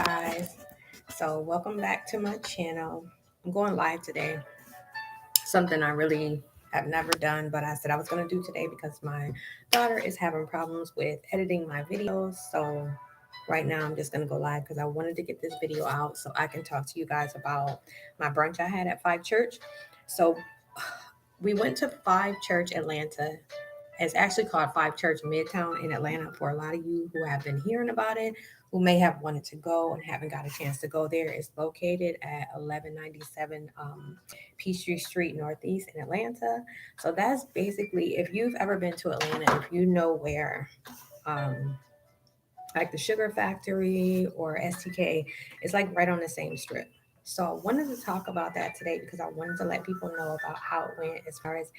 guys. So, welcome back to my channel. I'm going live today. Something I really have never done, but I said I was going to do today because my daughter is having problems with editing my videos. So, right now I'm just going to go live because I wanted to get this video out so I can talk to you guys about my brunch I had at Five Church. So, we went to Five Church Atlanta. It's actually called Five Church Midtown in Atlanta. For a lot of you who have been hearing about it, who may have wanted to go and haven't got a chance to go there, it's located at 1197 Peachtree Street Northeast in Atlanta. So that's basically, if you've ever been to Atlanta, if you know where um, like the Sugar Factory or STK, it's like right on the same strip. So I wanted to talk about that today because I wanted to let people know about how it went as far as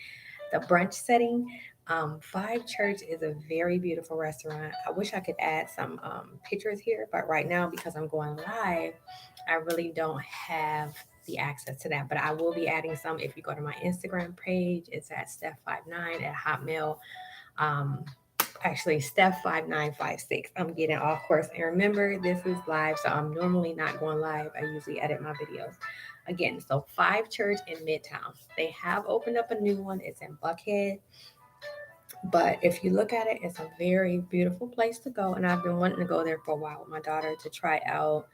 the brunch setting. Five Church is a very beautiful restaurant. I wish I could add some pictures here, but right now, because I'm going live, I really don't have the access to that. But I will be adding some if you go to my Instagram page. It's at Steph59 at Hotmail. Um, actually, Steph5956. I'm getting off course. And remember, this is live, so I'm normally not going live. I usually edit my videos. Again, so Five Church in Midtown. They have opened up a new one. It's in Buckhead. But if you look at it, it's a very beautiful place to go. And I've been wanting to go there for a while with my daughter to try out,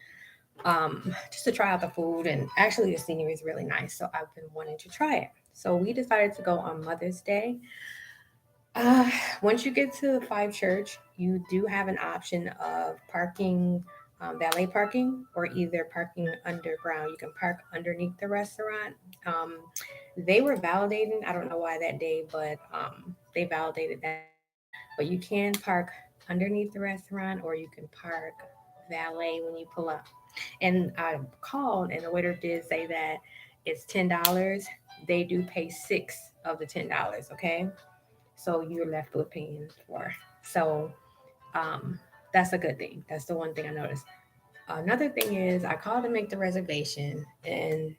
just to try out the food. And actually, the scenery is really nice. So I've been wanting to try it. So we decided to go on Mother's Day. Uh, Once you get to Five Church, you do have an option of parking, valet parking, or either parking underground. You can park underneath the restaurant. Um, they were validating. I don't know why that day, but they validated that. But you can park underneath the restaurant, or you can park valet when you pull up. And I called, and the waiter did say that it's $10. They do pay six of the $10. Okay, so you're left with paying for. So um, that's a good thing. That's the one thing I noticed. Another thing is I called to make the reservation, and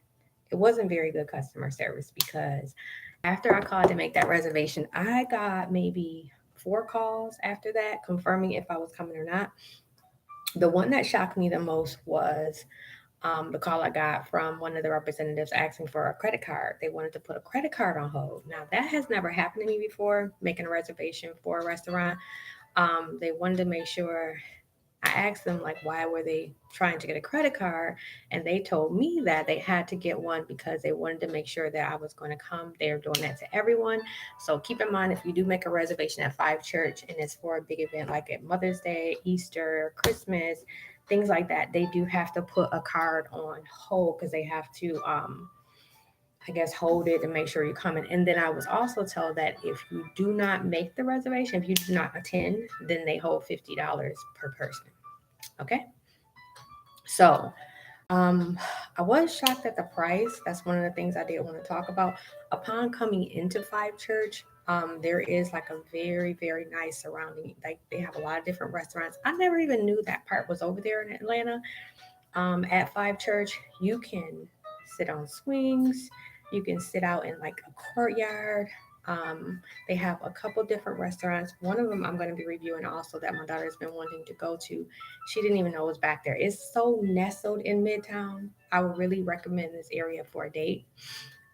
it wasn't very good customer service because after I called to make that reservation, I got maybe four calls after that confirming if I was coming or not. The one that shocked me the most was the call I got from one of the representatives asking for a credit card. They wanted to put a credit card on hold. Now, that has never happened to me before, making a reservation for a restaurant. They wanted to make sure I asked them like why were they trying to get a credit card, and they told me that they had to get one because they wanted to make sure that I was going to come. They're doing that to everyone. So keep in mind if you do make a reservation at Five Church and it's for a big event like at Mother's Day, Easter, Christmas, things like that, they do have to put a card on hold because they have to I guess hold it and make sure you're coming. And then I was also told that if you do not make the reservation, if you do not attend, then they hold $50 per person. Okay. So I was shocked at the price. That's one of the things I did want to talk about. Upon coming into Five Church, there is like a very, very nice surrounding. Like they have a lot of different restaurants. I never even knew that part was over there in Atlanta. At Five Church, you can sit on swings. You can sit out in like a courtyard. Um, they have a couple different restaurants. One of them I'm going to be reviewing also that my daughter's been wanting to go to. She didn't even know it was back there. It's so nestled in Midtown. I would really recommend this area for a date.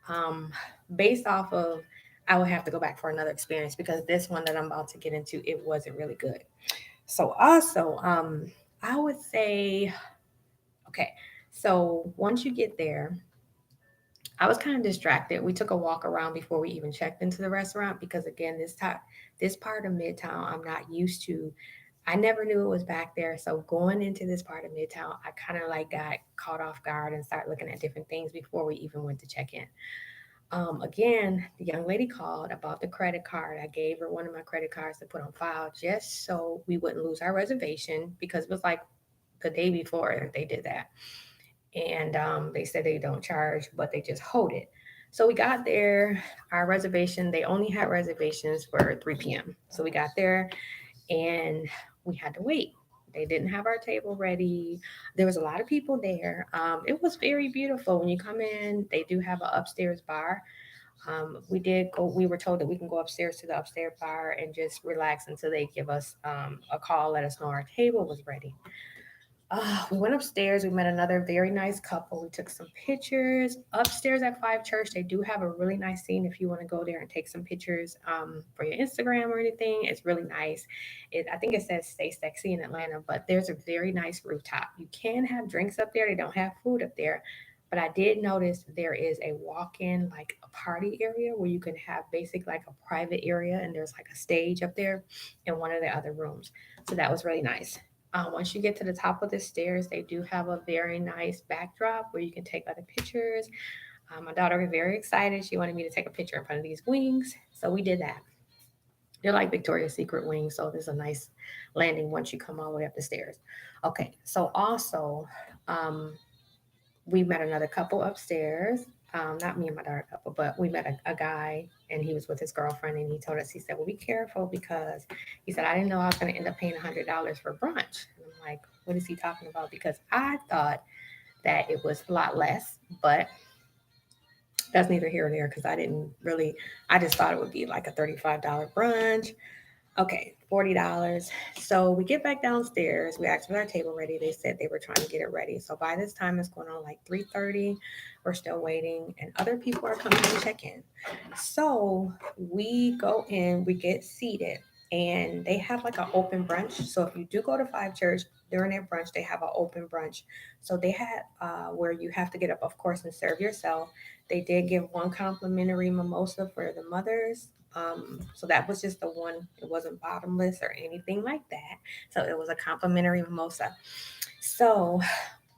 Um, Based off of, I would have to go back for another experience because this one that I'm about to get into, it wasn't really good. So also, I would say okay, so once you get there, I was kind of distracted. We took a walk around before we even checked into the restaurant because again, this part of Midtown I'm not used to. I never knew it was back there. So going into this part of Midtown, I kind of like got caught off guard and started looking at different things before we even went to check in. Again, the young lady called about the credit card. I gave her one of my credit cards to put on file just so we wouldn't lose our reservation because it was like the day before they did that. And they said they don't charge, but they just hold it. So we got there, our reservation, they only had reservations for 3 p.m. So we got there and we had to wait. They didn't have our table ready. There was a lot of people there. It was very beautiful. When you come in, they do have an upstairs bar. We did go. We were told that we can go upstairs to the upstairs bar and just relax until they give us a call, let us know our table was ready. We went upstairs. We met another very nice couple. We took some pictures upstairs at Five Church. They do have a really nice scene if you want to go there and take some pictures for your Instagram or anything. It's really nice. I think it says "Stay Sexy" in Atlanta, but there's a very nice rooftop. You can have drinks up there. They don't have food up there, but I did notice there is a walk-in like a party area where you can have basically like a private area, and there's like a stage up there in one of the other rooms. So that was really nice. Once you get to the top of the stairs, they do have a very nice backdrop where you can take other pictures. My daughter was very excited. She wanted me to take a picture in front of these wings. So we did that. They're like Victoria's Secret wings. So there's a nice landing once you come all the way up the stairs. Okay. So also, um, we met another couple upstairs. Not me and my daughter couple, but we met a guy and he was with his girlfriend and he told us, he said, well, be careful because he said, I didn't know I was going to end up paying $100 for brunch. And I'm like, what is he talking about? Because I thought that it was a lot less, but that's neither here nor there because I didn't really, I just thought it would be like a $35 brunch. Okay, $40. So we get back downstairs. We asked for our table ready. They said they were trying to get it ready. So by this time it's going on like 3:30. We're still waiting, and other people are coming to check in. So we go in, we get seated, and they have like an open brunch. So if you do go to Five Church during their brunch, they have an open brunch. So they had where you have to get up, of course, and serve yourself. They did give one complimentary mimosa for the mothers. So that was just the one. It wasn't bottomless or anything like that. So it was a complimentary mimosa. So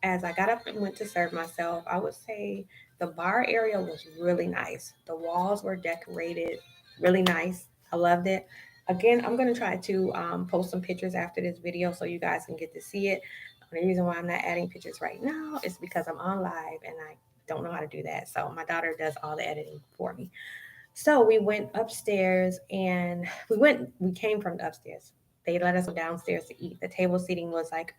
as I got up and went to serve myself, I would say the bar area was really nice. The walls were decorated really nice. I loved it. Again, I'm going to try to post some pictures after this video so you guys can get to see it. The reason why I'm not adding pictures right now is because I'm on live and I don't know how to do that. So my daughter does all the editing for me. So we went upstairs and we came from the upstairs. They let us go downstairs to eat. The table seating was like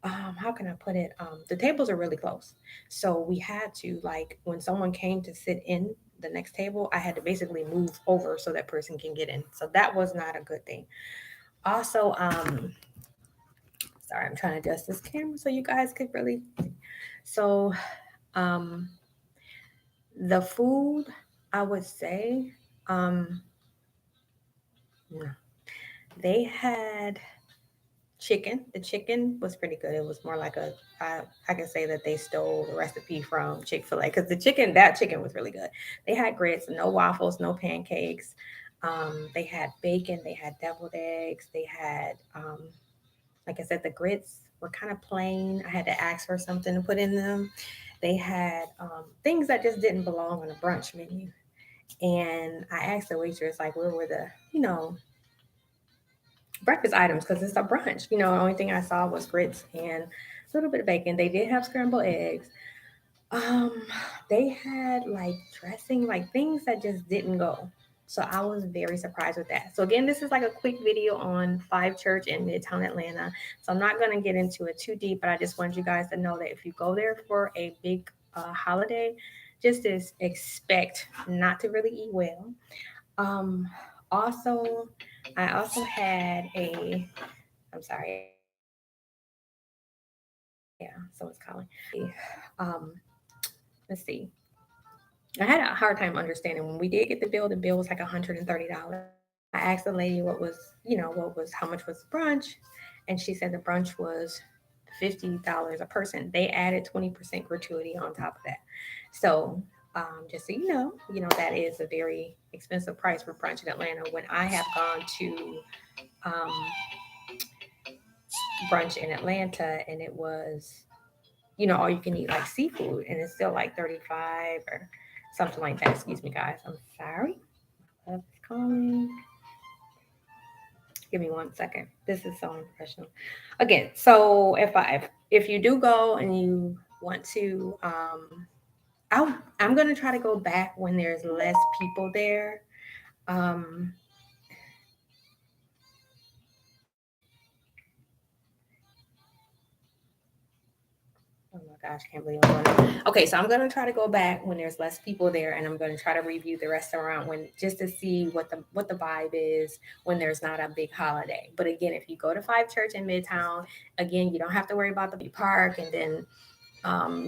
how can I put it? The tables are really close. So we had to like when someone came to sit in the next table, I had to basically move over so that person can get in. So that was not a good thing. Also, sorry, I'm trying to adjust this camera so you guys could really so um the food I would say um no, they had chicken. The chicken was pretty good. It was more like I can say that they stole the recipe from Chick-fil-A because that chicken was really good. They had grits, no waffles, no pancakes. They had bacon, they had deviled eggs, they had, like I said, the grits were kind of plain. I had to ask for something to put in them. They had things that just didn't belong on a brunch menu. And I asked the waitress, like, where were the, breakfast items because it's a brunch. The only thing I saw was grits and a little bit of bacon. They did have scrambled eggs. Um, they had like dressing, like things that just didn't go. So I was very surprised with that. So again, this is like a quick video on Five Church in Midtown Atlanta. So I'm not going to get into it too deep, but I just wanted you guys to know that if you go there for a big holiday, just expect not to really eat well. Um, also, I also had a I'm sorry. Yeah, someone's calling. Let's see. I had a hard time understanding when we did get the bill. The bill was like $130. I asked the lady how much was brunch, and she said the brunch was $50 a person. They added 20% gratuity on top of that. So just so that is a very expensive price for brunch in Atlanta. When I have gone to um, brunch in Atlanta, and it was, all you can eat like seafood, and it's still like 35 or something like that. Excuse me, guys. I'm sorry. My love is calling. Give me 1 second. This is so unprofessional. Again, so if you do go and you want to, I'm gonna try to go back when there's less people there. Um, gosh, I can't believe I'm going to. Okay, so I'm going to try to go back when there's less people there, and I'm going to try to review the restaurant when just to see what the vibe is when there's not a big holiday. But again, if you go to Five Church in Midtown, again, you don't have to worry about the big park, and then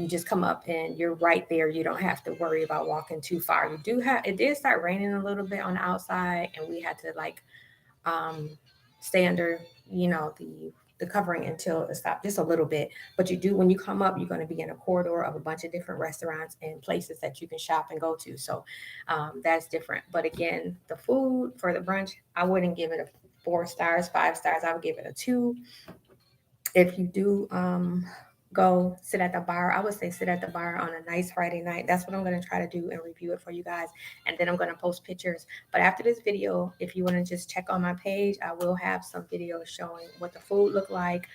you just come up and you're right there. You don't have to worry about walking too far. You do have it did start raining a little bit on the outside, and we had to like um, stay under, the covering until it stopped just a little bit. But you do when you come up, you're going to be in a corridor of a bunch of different restaurants and places that you can shop and go to. So that's different. But again, the food for the brunch, I wouldn't give it a 4 stars, 5 stars. I would give it a 2. If you do go sit at the bar, I would say sit at the bar on a nice Friday night. That's what I'm going to try to do and review it for you guys. And then I'm going to post pictures. But after this video, if you want to just check on my page, I will have some videos showing what the food looked like,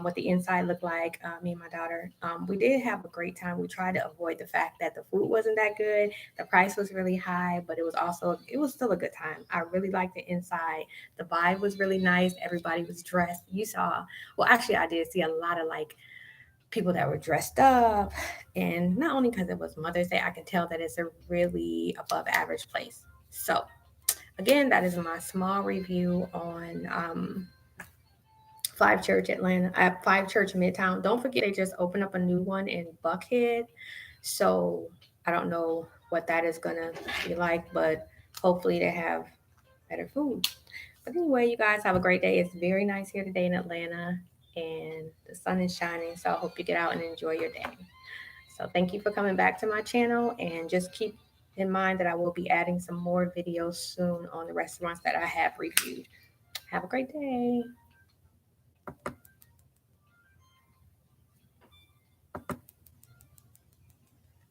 what the inside looked like. Me and my daughter, we did have a great time. We tried to avoid the fact that the food wasn't that good. The price was really high, but it was still a good time. I really liked the inside. The vibe was really nice. Everybody was dressed. You saw, well, actually, I did see a lot of like people that were dressed up. And not only because it was Mother's Day, I can tell that it's a really above average place. So, again, that is my small review on Five Church Atlanta, at Five Church Midtown. Don't forget, they just opened up a new one in Buckhead. So, I don't know what that is going to be like, but hopefully they have better food. But anyway, you guys have a great day. It's very nice here today in Atlanta, and the sun is shining. So I hope you get out and enjoy your day. So thank you for coming back to my channel, and just keep in mind that I will be adding some more videos soon on the restaurants that I have reviewed. Have a great day.